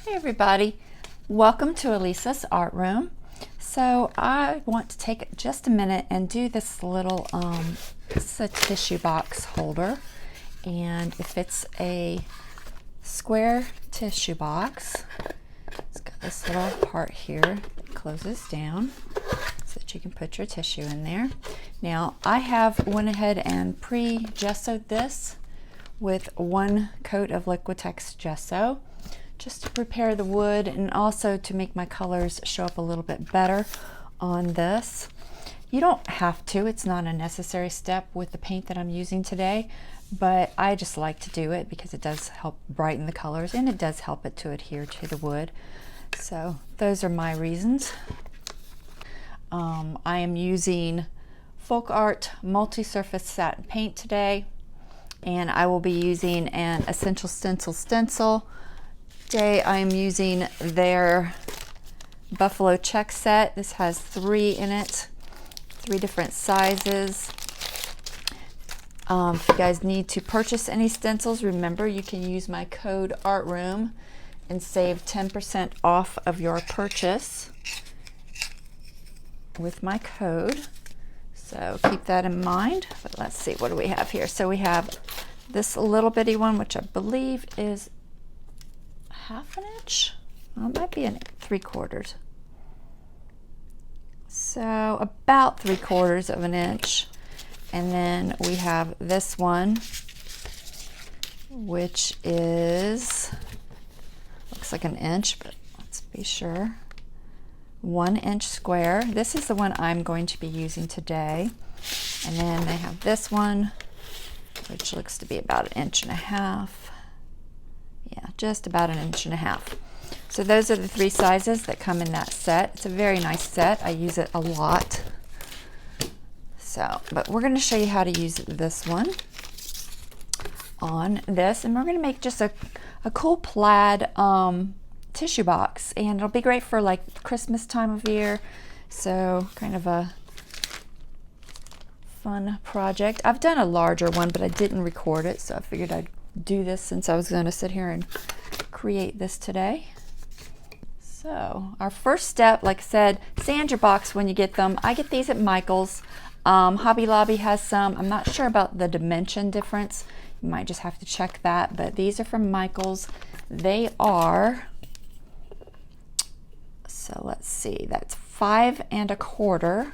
Hey everybody, welcome to Elisa's Art Room. So I want to take just a minute and do this little, it's a tissue box holder, and if it's a square tissue box, it's got this little part here that closes down so that you can put your tissue in there. Now I have went ahead and pre-gessoed this with one coat of Liquitex gesso, just to prepare the wood and also to make my colors show up a little bit better on this. You don't have to, it's not a necessary step with the paint that I'm using today, but I just like to do it because it does help brighten the colors and it does help it to adhere to the wood. So those are my reasons. I am using Folk Art multi-surface satin paint today, and I will be using an Essential Stencil. Today I'm using their Buffalo check set. This has 3 in it, 3 different sizes. If you guys need to purchase any stencils, remember you can use my code ARTROOM and save 10% off of your purchase with my code. So keep that in mind. But let's see, what do we have here? So we have this little bitty one, which I believe is half an inch. Well, it might be 3/4. So about 3/4 of an inch. And then we have this one, which is, looks like an inch, but let's be sure. 1 inch square. This is the one I'm going to be using today. And then they have this one, which looks to be about 1.5 inches. Yeah, just about 1.5 inches. So those are the 3 sizes that come in that set. It's a very nice set. I use it a lot. So, but we're going to show you how to use this one on this, and we're going to make just a cool plaid tissue box, and it'll be great for like Christmas time of year. So kind of a fun project. I've done a larger one, but I didn't record it, so I figured I'd do this since I was going to sit here and create this today. So our first step, like I said, sand your box when you get them. I get these at Michael's. Hobby Lobby has some. I'm not sure about the dimension difference. You might just have to check that, but these are from Michael's. They are, so let's see, that's 5 1/4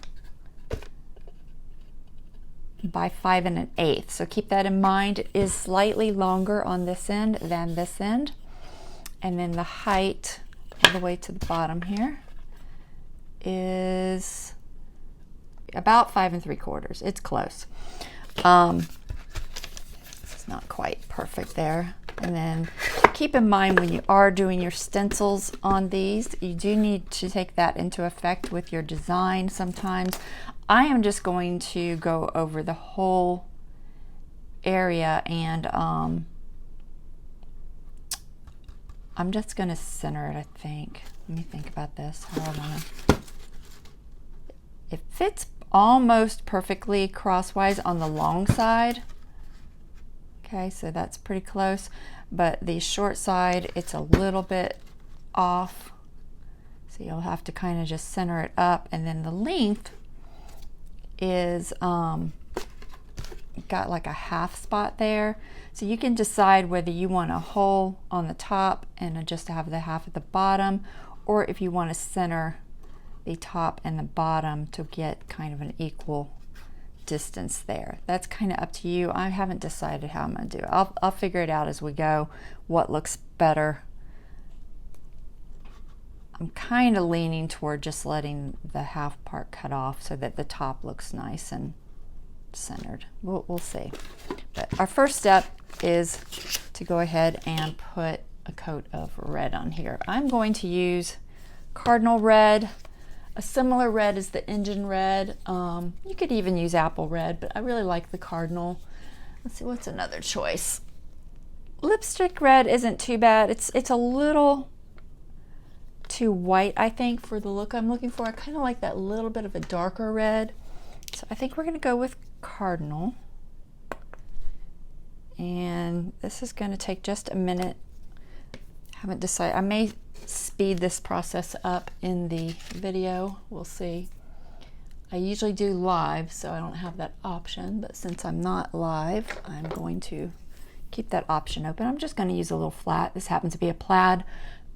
by 5 1/8. So keep that in mind. It is slightly longer on this end than this end. And then the height all the way to the bottom here is about 5 3/4. It's close. It's not quite perfect there. And then keep in mind when you are doing your stencils on these, you do need to take that into effect with your design sometimes. I am just going to go over the whole area, and I'm just going to center it, I think. Let me think about this. It fits almost perfectly crosswise on the long side. Okay, so that's pretty close. But the short side, it's a little bit off. So you'll have to kind of just center it up. And then the length is got like a half spot there, so you can decide whether you want a hole on the top and just have the half at the bottom, or if you want to center the top and the bottom to get kind of an equal distance there. That's kind of up to you. I haven't decided how I'm going to do it. I'll figure it out as we go, what looks better. I'm kind of leaning toward just letting the half part cut off so that the top looks nice and centered. We'll see. But our first step is to go ahead and put a coat of red on here. I'm going to use Cardinal red, a similar red as the engine red. You could even use apple red, but I really like the Cardinal. Let's see, what's another choice? Lipstick red isn't too bad. It's a little too white, I think, for the look I'm looking for. I kind of like that little bit of a darker red. So I think we're going to go with Cardinal. And this is going to take just a minute. Haven't decided. I may speed this process up in the video. We'll see. I usually do live, so I don't have that option, but since I'm not live, I'm going to keep that option open. I'm just going to use a little flat. This happens to be a Plaid.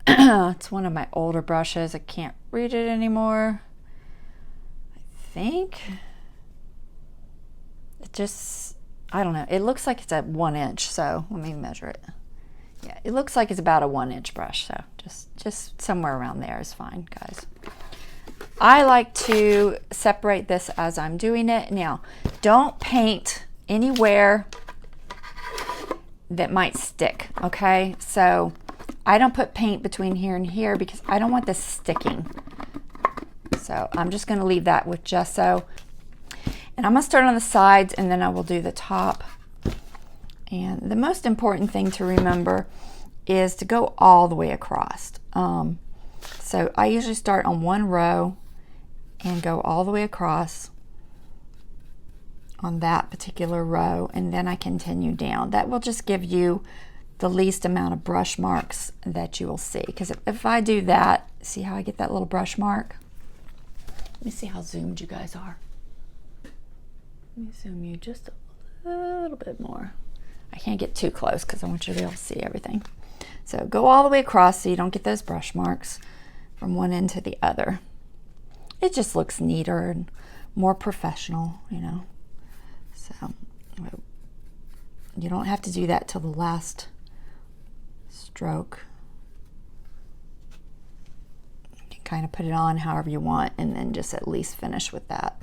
It's one of my older brushes. I can't read it anymore. I think it just, I don't know. It looks like it's at 1 inch, so let me measure it. Yeah, it looks like it's about a 1 inch brush, so just somewhere around there is fine, guys. I like to separate this as I'm doing it. Now, don't paint anywhere that might stick, okay? So I don't put paint between here and here because I don't want this sticking. So I'm just gonna leave that with gesso. And I'm gonna start on the sides and then I will do the top. And the most important thing to remember is to go all the way across. So I usually start on one row and go all the way across on that particular row, and then I continue down. That will just give you the least amount of brush marks that you will see. Because if I do that, see how I get that little brush mark? Let me see how zoomed you guys are. Let me zoom you just a little bit more. I can't get too close because I want you to be able to see everything. So go all the way across so you don't get those brush marks from one end to the other. It just looks neater and more professional, you know. So you don't have to do that till the last stroke. You can kind of put it on however you want and then just at least finish with that.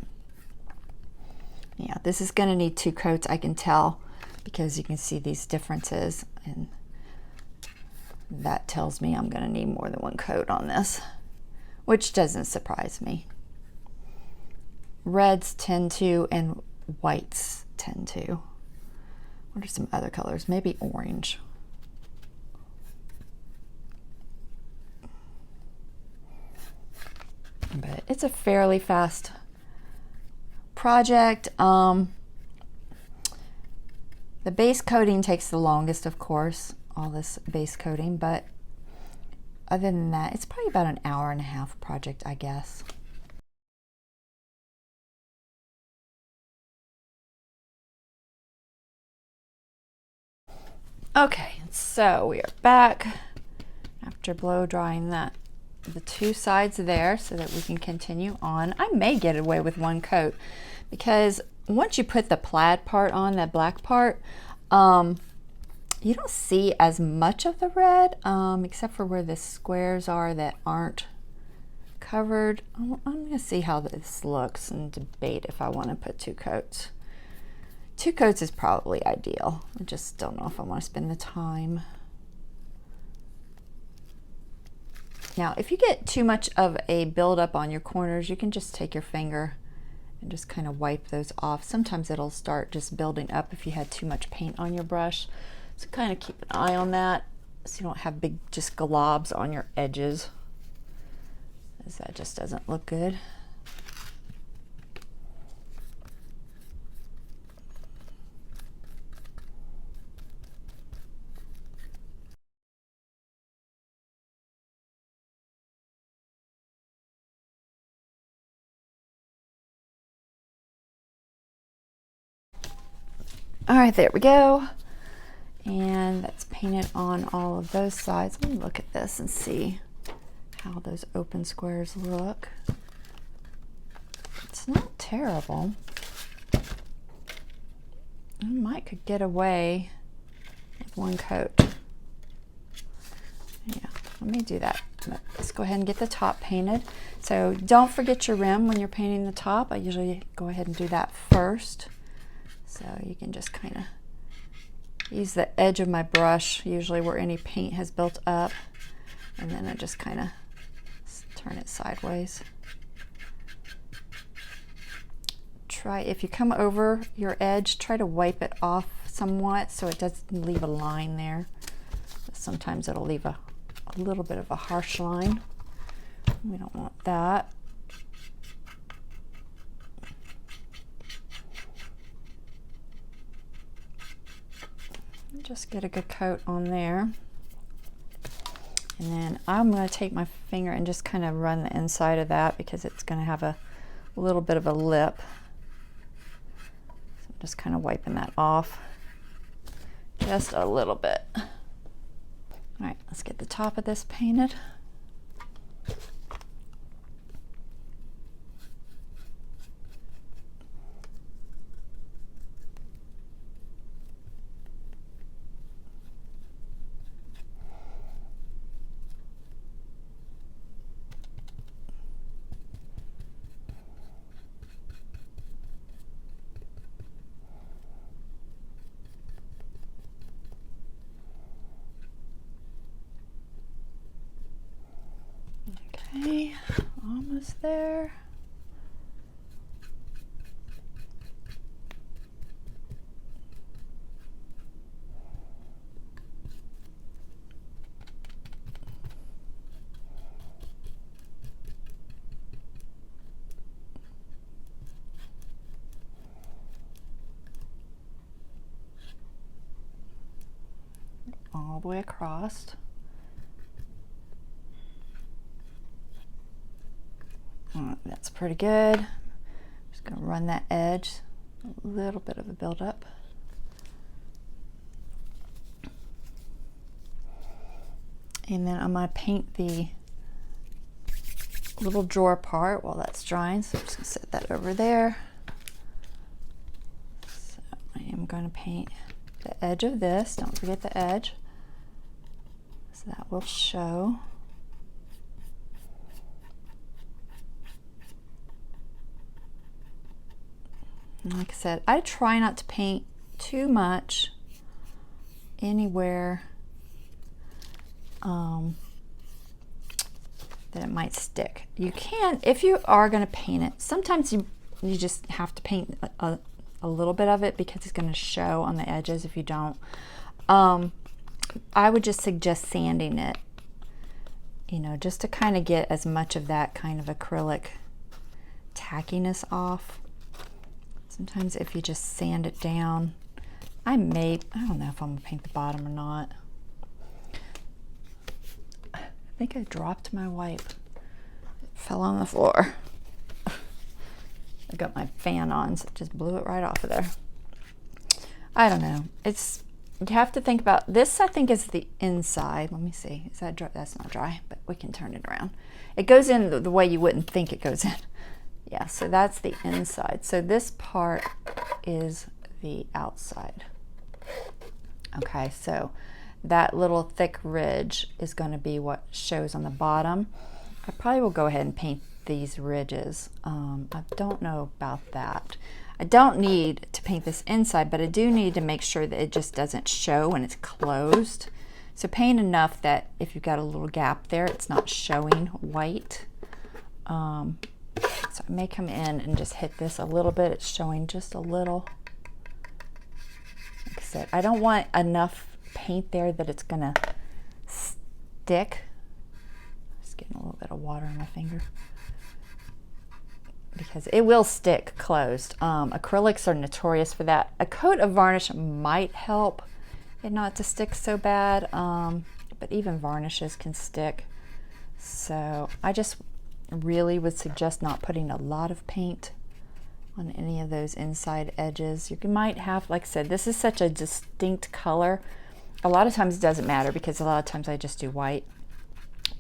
Yeah, this is going to need 2 coats, I can tell, because you can see these differences, and that tells me I'm going to need more than 1 coat on this, which doesn't surprise me. Reds tend to, and whites tend to. What are some other colors? Maybe orange. But it's a fairly fast project. The base coating takes the longest, of course, all this base coating, but other than that, it's probably about an 1.5 hour project, I guess. Okay, so we are back after blow drying the 2 sides there so that we can continue on. I may get away with 1 coat because once you put the plaid part on, that black part, you don't see as much of the red, except for where the squares are that aren't covered. I'm gonna see how this looks and debate if I want to put 2 coats. 2 coats is probably ideal. I just don't know if I want to spend the time. Now, if you get too much of a buildup on your corners, you can just take your finger and just kind of wipe those off. Sometimes it'll start just building up if you had too much paint on your brush. So kind of keep an eye on that so you don't have big just globs on your edges, as that just doesn't look good. All right, there we go. And that's painted on all of those sides. Let me look at this and see how those open squares look. It's not terrible. I might could get away with 1 coat. Yeah, let me do that. Let's go ahead and get the top painted. So don't forget your rim when you're painting the top. I usually go ahead and do that first. So you can just kind of use the edge of my brush, usually where any paint has built up, and then I just kind of turn it sideways. Try, if you come over your edge, try to wipe it off somewhat so it doesn't leave a line there. Sometimes it'll leave a little bit of a harsh line. We don't want that. Just get a good coat on there. And then I'm going to take my finger and just kind of run the inside of that because it's going to have a little bit of a lip. So I'm just kind of wiping that off just a little bit. All right, let's get the top of this painted. Okay, almost there. All the way across. That's pretty good. Just going to run that edge, a little bit of a buildup. And then I'm going to paint the little drawer part while that's drying. So I'm just going to set that over there. So I am going to paint the edge of this. Don't forget the edge. So that will show. Like I said, I try not to paint too much anywhere that it might stick. You can, if you are going to paint it, sometimes you just have to paint a little bit of it because it's going to show on the edges if you don't. I would just suggest sanding it, you know, just to kind of get as much of that kind of acrylic tackiness off. Sometimes if you just sand it down, I don't know if I'm gonna paint the bottom or not. I think I dropped my wipe. It fell on the floor. I got my fan on, so it just blew it right off of there. I don't know. You have to think about this. I think is the inside. Let me see. Is that dry? That's not dry, but we can turn it around. It goes in the way you wouldn't think it goes in. Yeah, so that's the inside. So this part is the outside. Okay, so that little thick ridge is going to be what shows on the bottom. I probably will go ahead and paint these ridges. I don't know about that. I don't need to paint this inside, but I do need to make sure that it just doesn't show when it's closed. So paint enough that if you've got a little gap there, it's not showing white. So I may come in and just hit this a little bit. It's showing just a little. Like I said, I don't want enough paint there that it's gonna stick. Just getting a little bit of water on my finger because it will stick closed. Acrylics are notorious for that. A coat of varnish might help it not to stick so bad, but even varnishes can stick. So I just really would suggest not putting a lot of paint on any of those inside edges. You might have, like I said, this is such a distinct color. A lot of times it doesn't matter because a lot of times I just do white,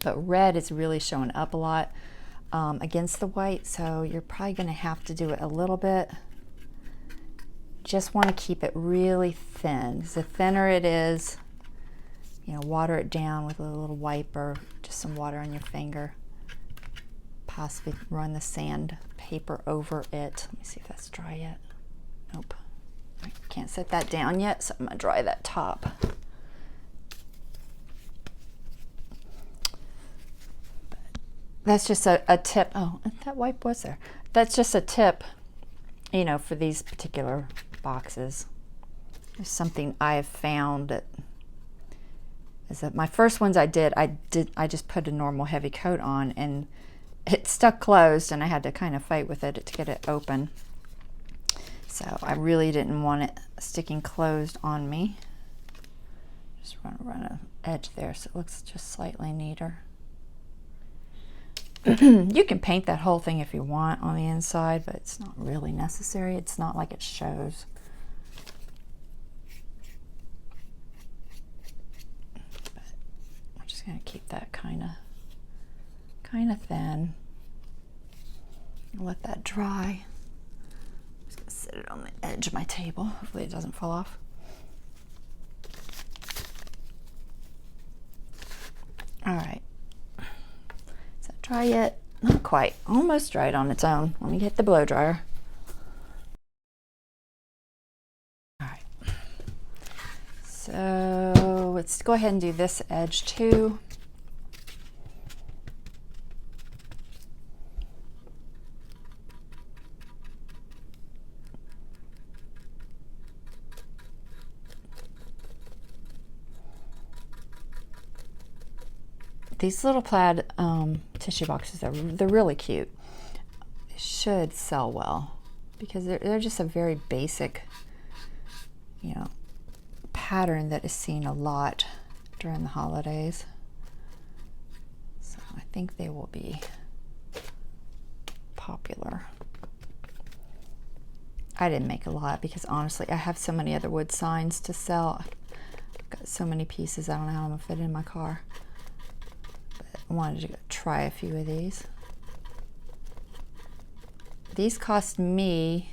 but red is really showing up a lot against the white, so you're probably going to have to do it a little bit. Just want to keep it really thin. The thinner it is, you know, water it down with a little wipe or just some water on your finger. Possibly run the sandpaper over it. Let me see if that's dry yet. Nope. I can't set that down yet, so I'm going to dry that top. That's just a tip. Oh, that wipe was there. That's just a tip, you know, for these particular boxes. There's something I've found that is that my first ones I just put a normal heavy coat on and it stuck closed and I had to kind of fight with it to get it open. So I really didn't want it sticking closed on me. Just run an edge there so it looks just slightly neater. You can paint that whole thing if you want on the inside, but it's not really necessary. It's not like it shows. But I'm just going to keep that kind of thin. Let that dry. I'm just going to sit it on the edge of my table. Hopefully it doesn't fall off. All right. Is that dry yet? Not quite. Almost dried on its own. Let me get the blow dryer. All right. So let's go ahead and do this edge too. These little plaid tissue boxes, they're really cute. They should sell well because they're just a very basic, you know, pattern that is seen a lot during the holidays. So I think they will be popular. I didn't make a lot because honestly I have so many other wood signs to sell. I've got so many pieces, I don't know how I'm gonna fit in my car. I wanted to try a few of these. These cost me,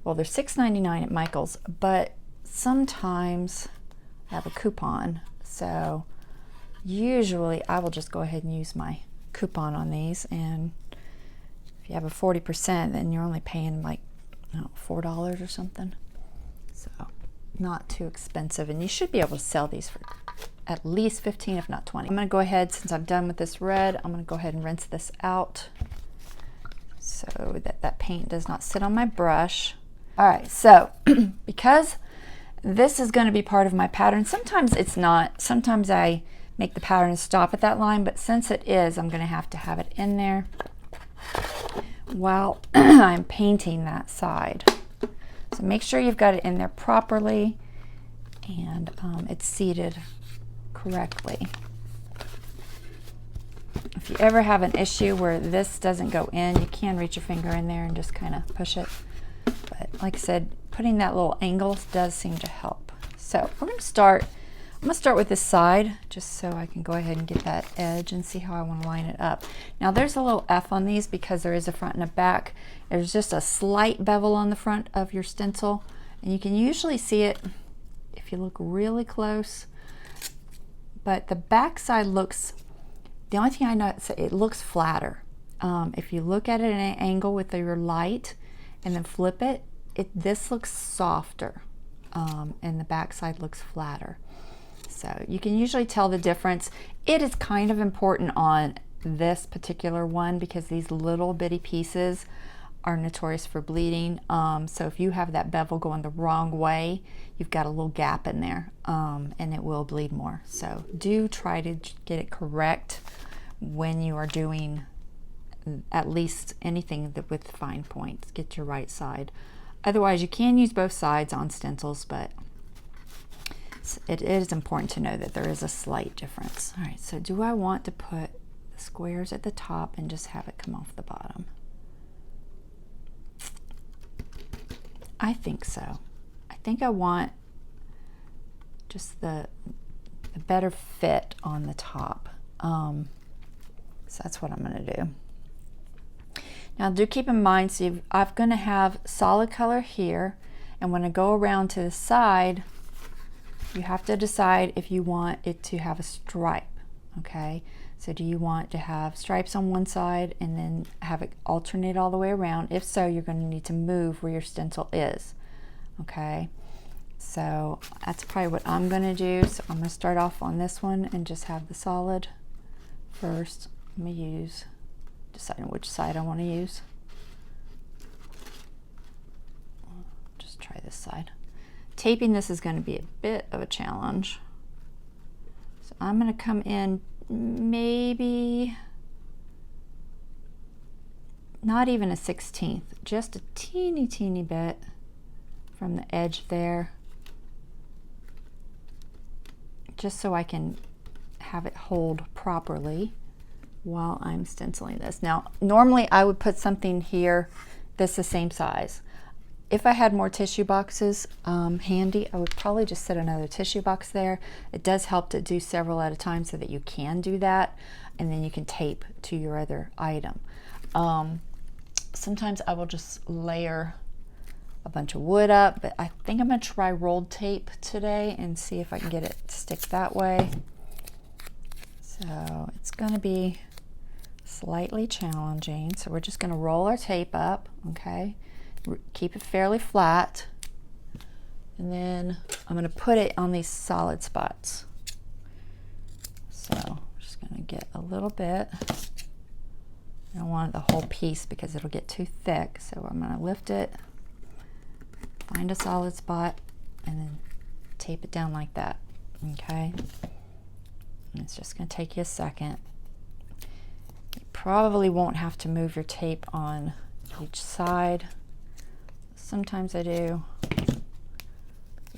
well, they're $6.99 at Michael's, but sometimes I have a coupon. So usually I will just go ahead and use my coupon on these. And if you have a 40%, then you're only paying like, I don't know, $4 or something. So not too expensive. And you should be able to sell these for at least 15, if not 20. I'm gonna go ahead, since I'm done with this red, I'm gonna go ahead and rinse this out so that that paint does not sit on my brush. All right, so because this is gonna be part of my pattern, sometimes it's not, sometimes I make the pattern stop at that line, but since it is, I'm gonna have to have it in there while I'm painting that side. So make sure you've got it in there properly and it's seated correctly. If you ever have an issue where this doesn't go in, you can reach your finger in there and just kind of push it. But like I said, putting that little angle does seem to help. So we're going to start, I'm going to start with this side just so I can go ahead and get that edge and see how I want to line it up. Now there's a little F on these because there is a front and a back. There's just a slight bevel on the front of your stencil, and you can usually see it if you look really close. But the back side looks, the only thing I know, it looks flatter. If you look at it at an angle with your light and then flip it, this looks softer and the back side looks flatter. So you can usually tell the difference. It is kind of important on this particular one because these little bitty pieces are notorious for bleeding. So if you have that bevel going the wrong way, you've got a little gap in there and it will bleed more. So do try to get it correct when you are doing at least anything with fine points. Get your right side. Otherwise you can use both sides on stencils, but it is important to know that there is a slight difference. All right, so do I want to put the squares at the top and just have it come off the bottom? I think so. I think I want just the better fit on the top. So that's what I'm going to do. Now do keep in mind, so I'm going to have solid color here, and when I go around to the side, you have to decide if you want it to have a stripe, okay? So do you want to have stripes on one side and then have it alternate all the way around? If so, you're going to need to move where your stencil is, okay? So that's probably what I'm going to do. So I'm going to start off on this one and just have the solid first. I'm going to decide which side I want to use. Just try this side. Taping this is going to be a bit of a challenge. So I'm going to come in maybe not even a 1/16, just a teeny bit from the edge there just so I can have it hold properly while I'm stenciling this. Now, normally I would put something here that's the same size. If I had more tissue boxes handy, I would probably just set another tissue box there. It does help to do several at a time so that you can do that, and then you can tape to your other item. Sometimes I will just layer a bunch of wood up, but I think I'm going to try rolled tape today and see if I can get it to stick that way. So it's going to be slightly challenging. So we're just going to roll our tape up, okay? Keep it fairly flat, and then I'm going to put it on these solid spots. So I'm just going to get a little bit. I don't want the whole piece because it'll get too thick, so I'm going to lift it, find a solid spot, and then tape it down like that, okay? And it's just going to take you a second. You probably won't have to move your tape on each side. Sometimes I do.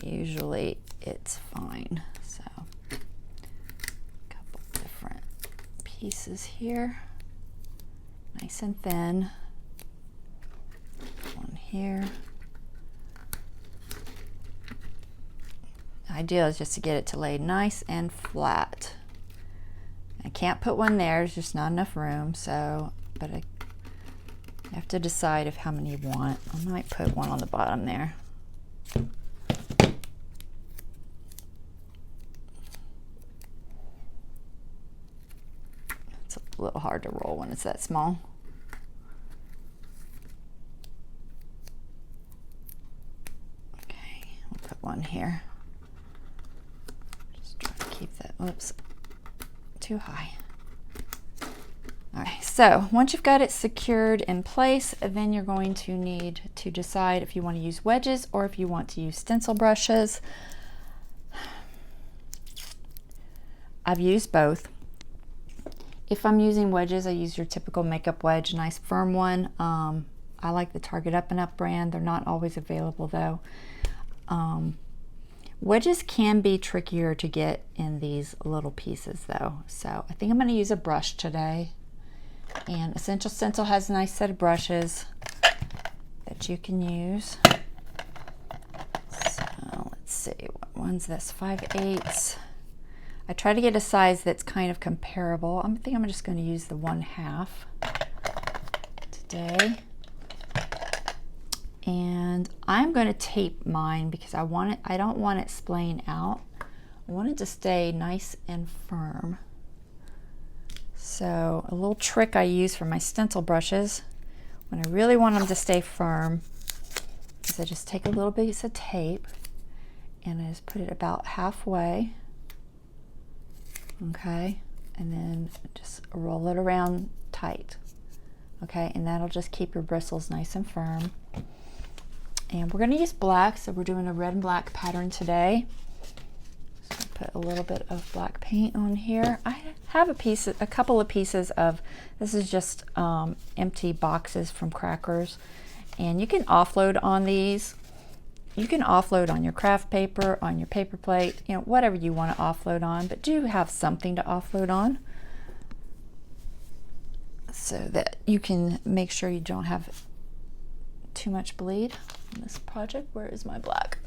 Usually it's fine. So, a couple different pieces here. Nice and thin. One here. The idea is just to get it to lay nice and flat. I can't put one there, there's just not enough room, so, but I have to decide of how many you want. I might put one on the bottom there. It's a little hard to roll when it's that small. Okay, I'll put one here. Just try to keep that, oops, too high. Alright, so once you've got it secured in place, then you're going to need to decide if you want to use wedges or if you want to use stencil brushes. I've used both. If I'm using wedges, I use your typical makeup wedge, nice firm one. I like the Target Up and Up brand. They're not always available though. Wedges can be trickier to get in these little pieces though. So I think I'm going to use a brush today. And Essential Stencil has a nice set of brushes that you can use. So let's see, what one's this? 5/8. I try to get a size that's kind of comparable. I think I'm just going to use the 1/2 today. And I'm going to tape mine because I don't want it splaying out. I want it to stay nice and firm. So a little trick I use for my stencil brushes when I really want them to stay firm is I just take a little piece of tape and I just put it about halfway, okay, and then just roll it around tight, okay, and that'll just keep your bristles nice and firm. And we're going to use black, so we're doing a red and black pattern today. So put a little bit of black paint on here. I have a couple of pieces of, this is just empty boxes from Crackers, and you can offload on these. You can offload on your craft paper, on your paper plate, you know, whatever you want to offload on, but do have something to offload on so that you can make sure you don't have too much bleed on this project. Where is my black?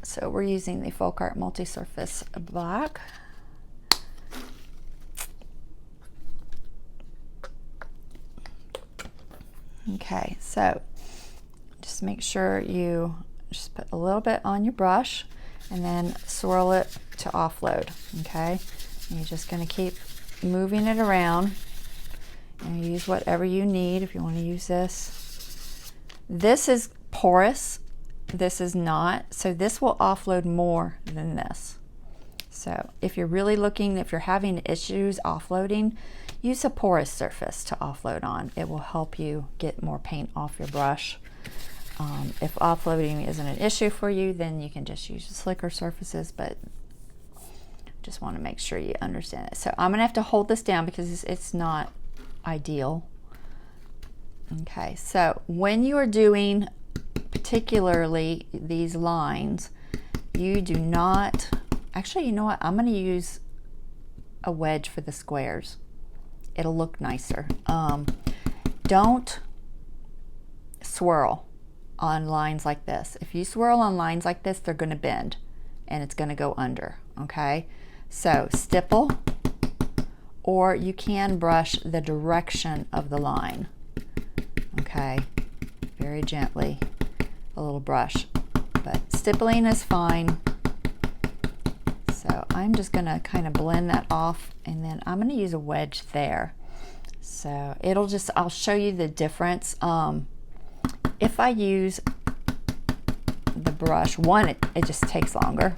So we're using the Folk Art Multi-Surface Black. Okay, so just make sure you just put a little bit on your brush and then swirl it to offload, okay? And you're just going to keep moving it around and use whatever you need. If you want to use this. This is porous, this is not, so this will offload more than this. So if you're really looking, if you're having issues offloading, use a porous surface to offload on. It will help you get more paint off your brush. If offloading isn't an issue for you, then you can just use slicker surfaces, but just want to make sure you understand it. So I'm gonna have to hold this down because it's not ideal. Okay, so when you are doing particularly these lines, you do not Actually, you know what? I'm going to use a wedge for the squares. It'll look nicer. Don't swirl on lines like this. If you swirl on lines like this, they're going to bend and it's going to go under, okay? So stipple, or you can brush the direction of the line, okay? Very gently, a little brush, but stippling is fine. So I'm just going to kind of blend that off, and then I'm going to use a wedge there. So it'll just, I'll show you the difference. If I use the brush, one, it just takes longer,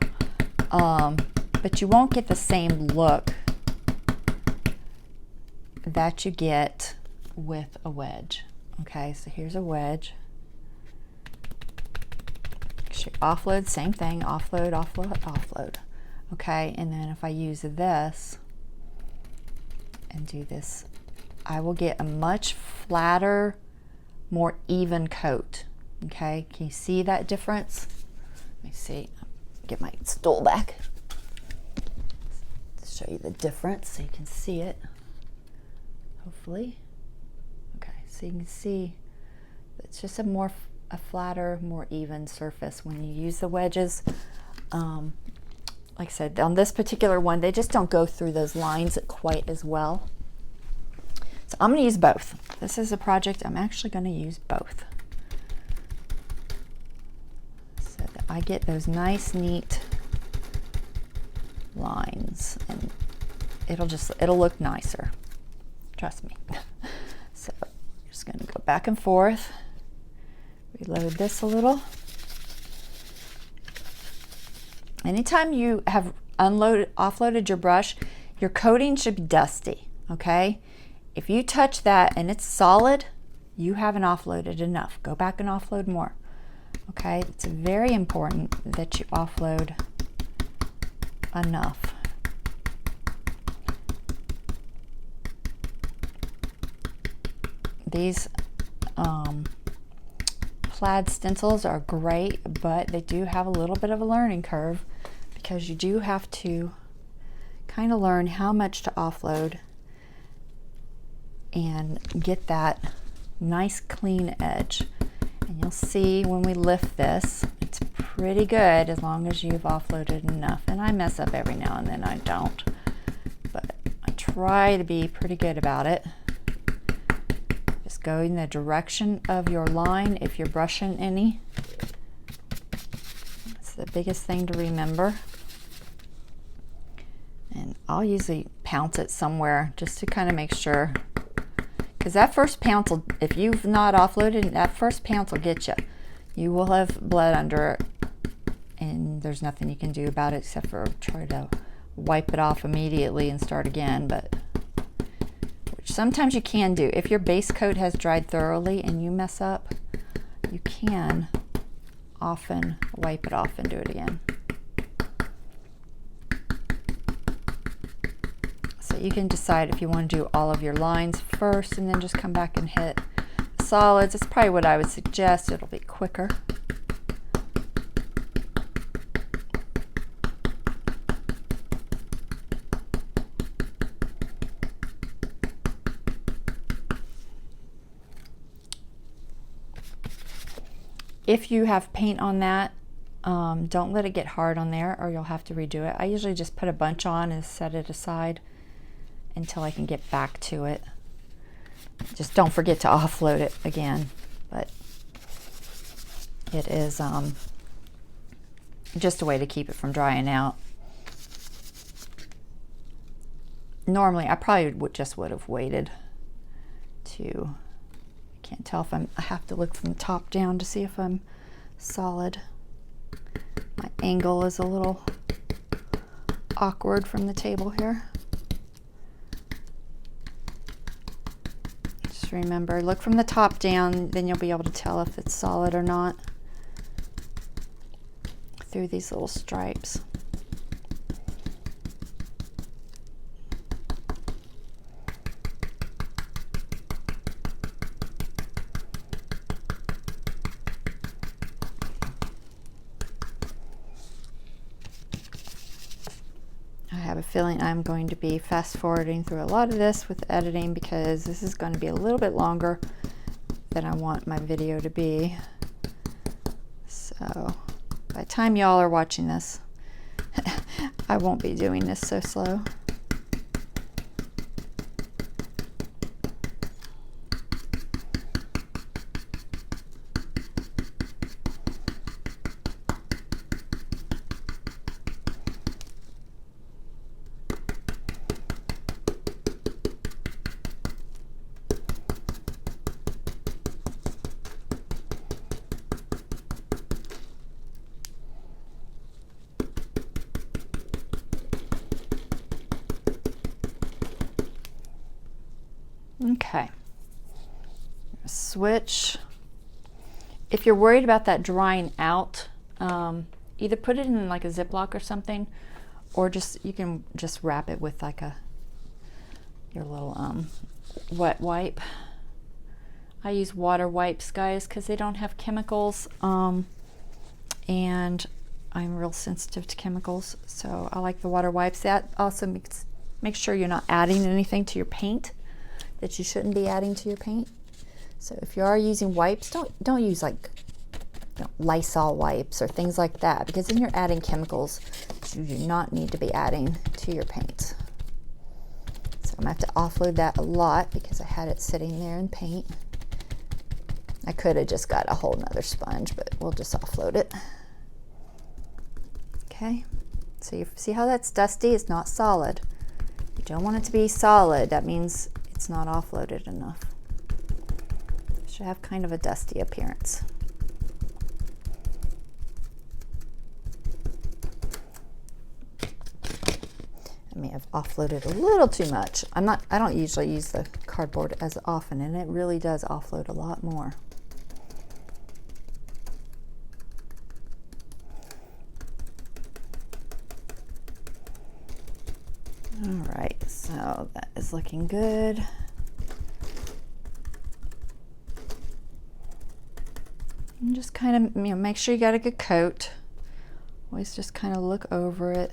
but you won't get the same look that you get with a wedge. Okay, so here's a wedge. Offload, same thing, offload, offload, offload. Okay, and then if I use this and do this, I will get a much flatter, more even coat. Okay, can you see that difference? Let me see, get my stool back to show you the difference so you can see it, hopefully. Okay, so you can see it's just a flatter, more even surface when you use the wedges. Like I said, on this particular one, they just don't go through those lines quite as well. So I'm going to use both. This is a project I'm actually going to use both, so that I get those nice, neat lines, and it'll look nicer. Trust me. So I'm just going to go back and forth, reload this a little. Anytime you have offloaded your brush, your coating should be dusty, okay? If you touch that and it's solid, you haven't offloaded enough. Go back and offload more, okay? It's very important that you offload enough. These Plaid stencils are great, but they do have a little bit of a learning curve, because you do have to kind of learn how much to offload and get that nice clean edge. And you'll see when we lift this, it's pretty good as long as you've offloaded enough. And I mess up every now and then, I don't, but I try to be pretty good about it. Just go in the direction of your line if you're brushing any. That's the biggest thing to remember. And I'll usually pounce it somewhere just to kind of make sure, because that first pounce will, if you've not offloaded, that first pounce will get you. You will have blood under it, and there's nothing you can do about it except for try to wipe it off immediately and start again, but which sometimes you can do. If your base coat has dried thoroughly and you mess up, you can often wipe it off and do it again. So you can decide if you want to do all of your lines first and then just come back and hit solids. That's probably what I would suggest. It'll be quicker. If you have paint on that, don't let it get hard on there or you'll have to redo it. I usually just put a bunch on and set it aside until I can get back to it. Just don't forget to offload it again, but it is just a way to keep it from drying out. Normally I probably would have waited to, I can't tell if I have to look from the top down to see if I'm solid. My angle is a little awkward from the table here. Just remember, look from the top down, then you'll be able to tell if it's solid or not through these little stripes. have a feeling I'm going to be fast forwarding through a lot of this with editing because this is going to be a little bit longer than I want my video to be. So by the time y'all are watching this, I won't be doing this so slow. Okay, switch. If you're worried about that drying out, either put it in like a Ziploc or something, or you can just wrap it with like your little wet wipe. I use water wipes, guys, because they don't have chemicals, and I'm real sensitive to chemicals, so I like the water wipes. That also makes sure you're not adding anything to your paint that you shouldn't be adding to your paint. So if you are using wipes, don't use like Lysol wipes or things like that, because then you're adding chemicals that you do not need to be adding to your paint. So I'm gonna have to offload that a lot because I had it sitting there in paint. I could have just got a whole nother sponge, but we'll just offload it. Okay, so you see how that's dusty? It's not solid. You don't want it to be solid. That means it's not offloaded enough. It should have kind of a dusty appearance. I may have offloaded a little too much. I don't usually use the cardboard as often, and it really does offload a lot more. All right, so that is looking good. And just kind of, make sure you got a good coat. Always just kind of look over it.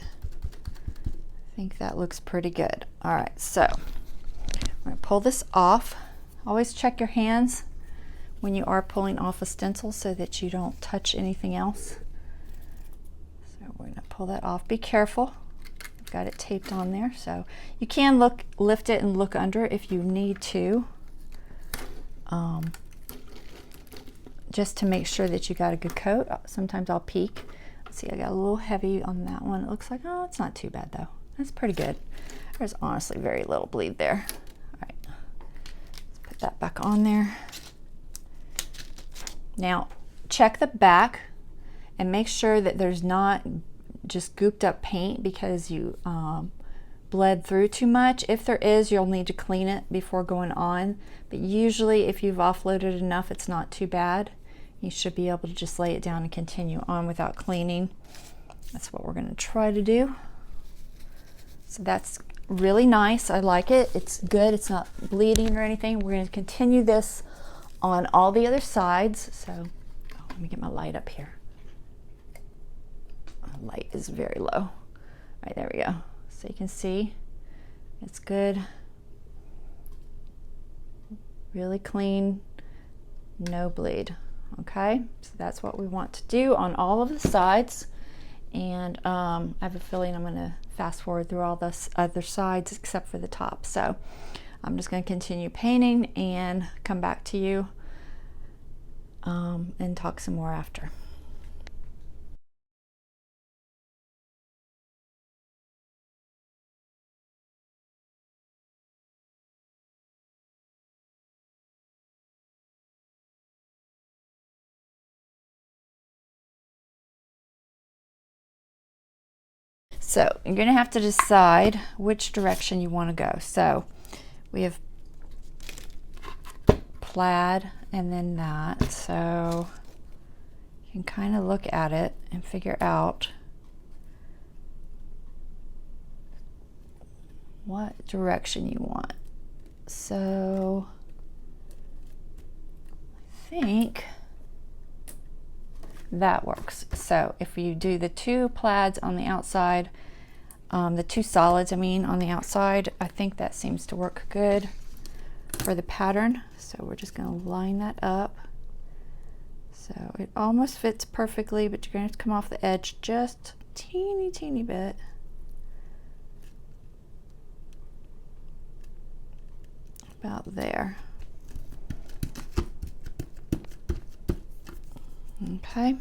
I think that looks pretty good. All right, so I'm going to pull this off. Always check your hands when you are pulling off a stencil so that you don't touch anything else. So we're going to pull that off. Be careful. I've got it taped on there, so you can lift it and look under if you need to, just to make sure that you got a good coat. Sometimes I'll peek. Let's see, I got a little heavy on that one. It looks like, oh, it's not too bad though. That's pretty good. There's honestly very little bleed there. All right, let's put that back on there. Now check the back and make sure that there's not just gooped up paint because you bled through too much. If there is, you'll need to clean it before going on, but usually if you've offloaded enough, it's not too bad. You should be able to just lay it down and continue on without cleaning. That's what we're going to try to do. So that's really nice. I like it. It's good. It's not bleeding or anything. We're going to continue this on all the other sides. So let me get my light up here. The light is very low. All right, there we go. So you can see it's good. Really clean, no bleed. Okay, so that's what we want to do on all of the sides. And I have a feeling I'm going to fast forward through all the other sides except for the top. So I'm just going to continue painting and come back to you and talk some more after. So you're going to have to decide which direction you want to go. So we have plaid and then that. So you can kind of look at it and figure out what direction you want. So I think that works. So if you do the two plaids on the outside, the two solids, I mean, on the outside. I think that seems to work good for the pattern. So we're just going to line that up. So it almost fits perfectly, but you're going to have to come off the edge just teeny bit. About there. Okay.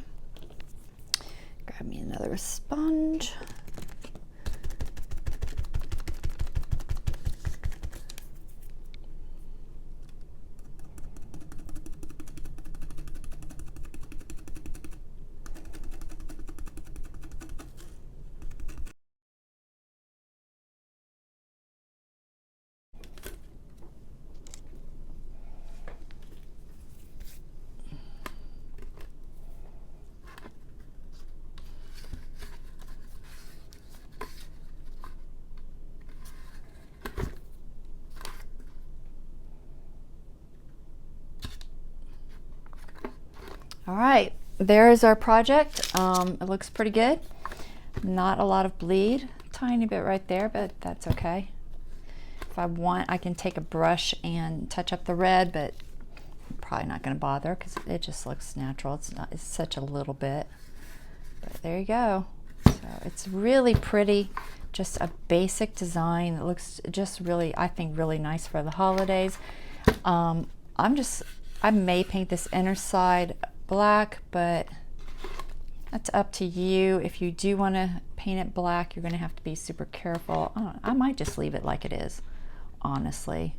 Grab me another sponge. All right, there's our project. It looks pretty good. Not a lot of bleed, tiny bit right there, but that's okay. If I want, I can take a brush and touch up the red, but I'm probably not going to bother because it just looks natural. It's such a little bit, but there you go. So it's really pretty, just a basic design. It looks just really, I think, really nice for the holidays. I may paint this inner side black, but that's up to you. If you do want to paint it black, you're going to have to be super careful. I might just leave it like it is, honestly.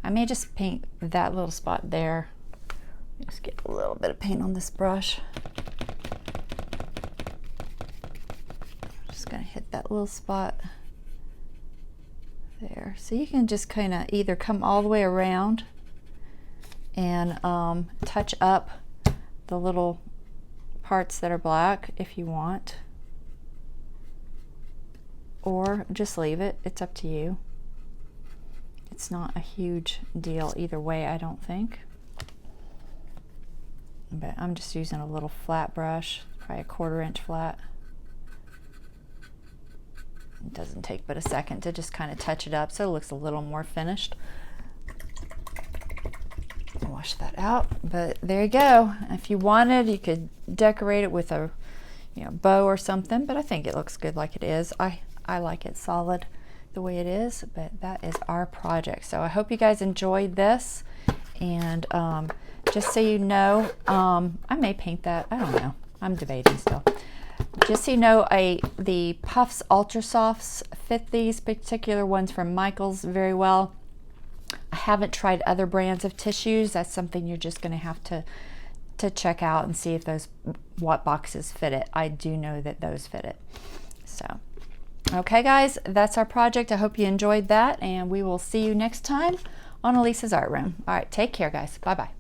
I may just paint that little spot there. Just get a little bit of paint on this brush. Just going to hit that little spot there. So you can just kind of either come all the way around and touch up the little parts that are black if you want, or just leave it. It's up to you. It's not a huge deal either way, I don't think. But I'm just using a little flat brush, probably a 1/4 inch flat. It doesn't take but a second to just kind of touch it up so it looks a little more finished. Wash that out, but there you go. If you wanted, you could decorate it with a bow or something, but I think it looks good like it is. I like it solid the way it is, but that is our project. So I hope you guys enjoyed this, and just so you know, I may paint that. I don't know. I'm debating still. Just so you know, the Puffs Ultra Softs fit these particular ones from Michaels very well. I haven't tried other brands of tissues. That's something you're just going to have to check out and see if what boxes fit it. I do know that those fit it. So, okay guys, that's our project. I hope you enjoyed that, and we will see you next time on Elisa's Art Room. All right, take care guys. Bye-bye.